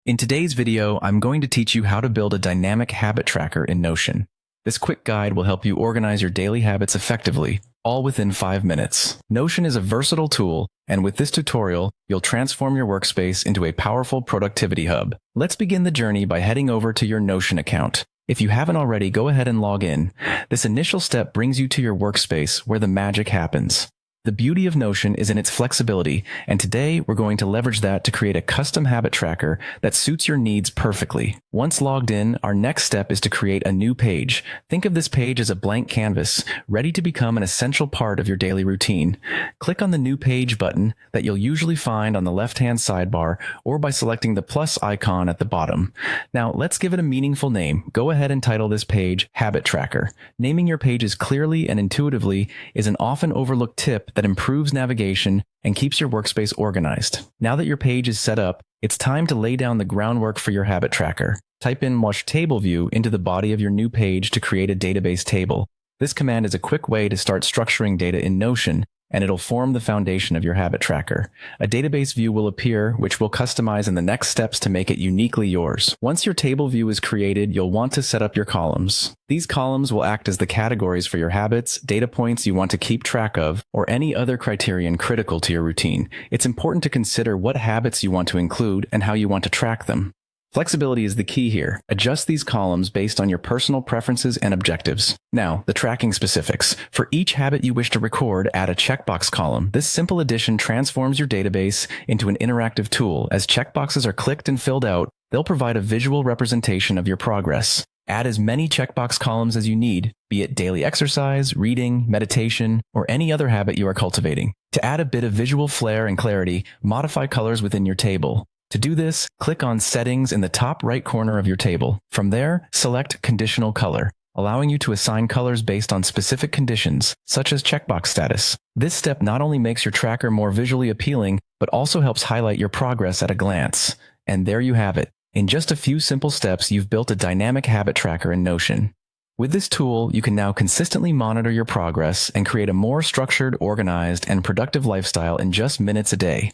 In today's video, I'm going to teach you how to build a dynamic habit tracker in Notion. This quick guide will help you organize your daily habits effectively, all within 5 minutes. Notion is a versatile tool, and with this tutorial, you'll transform your workspace into a powerful productivity hub. Let's begin the journey by heading over to your Notion account. If you haven't already, go ahead and log in. This initial step brings you to your workspace where the magic happens. The beauty of Notion is in its flexibility, and today we're going to leverage that to create a custom habit tracker that suits your needs perfectly. Once logged in, our next step is to create a new page. Think of this page as a blank canvas, ready to become an essential part of your daily routine. Click on the New Page button that you'll usually find on the left-hand sidebar or by selecting the plus icon at the bottom. Now, let's give it a meaningful name. Go ahead and title this page Habit Tracker. Naming your pages clearly and intuitively is an often overlooked tip that improves navigation and keeps your workspace organized. Now that your page is set up, it's time to lay down the groundwork for your habit tracker. Type in Wash Table View into the body of your new page to create a database table. This command is a quick way to start structuring data in Notion, and it'll form the foundation of your habit tracker. A database view will appear, which we'll customize in the next steps to make it uniquely yours. Once your table view is created, you'll want to set up your columns. These columns will act as the categories for your habits, data points you want to keep track of, or any other criterion critical to your routine. It's important to consider what habits you want to include and how you want to track them. Flexibility is the key here. Adjust these columns based on your personal preferences and objectives. Now, the tracking specifics. For each habit you wish to record, add a checkbox column. This simple addition transforms your database into an interactive tool. As checkboxes are clicked and filled out, they'll provide a visual representation of your progress. Add as many checkbox columns as you need, be it daily exercise, reading, meditation, or any other habit you are cultivating. To add a bit of visual flair and clarity, modify colors within your table. To do this, click on Settings in the top right corner of your table. From there, select Conditional Color, allowing you to assign colors based on specific conditions, such as checkbox status. This step not only makes your tracker more visually appealing, but also helps highlight your progress at a glance. And there you have it. In just a few simple steps, you've built a dynamic habit tracker in Notion. With this tool, you can now consistently monitor your progress and create a more structured, organized, and productive lifestyle in just minutes a day.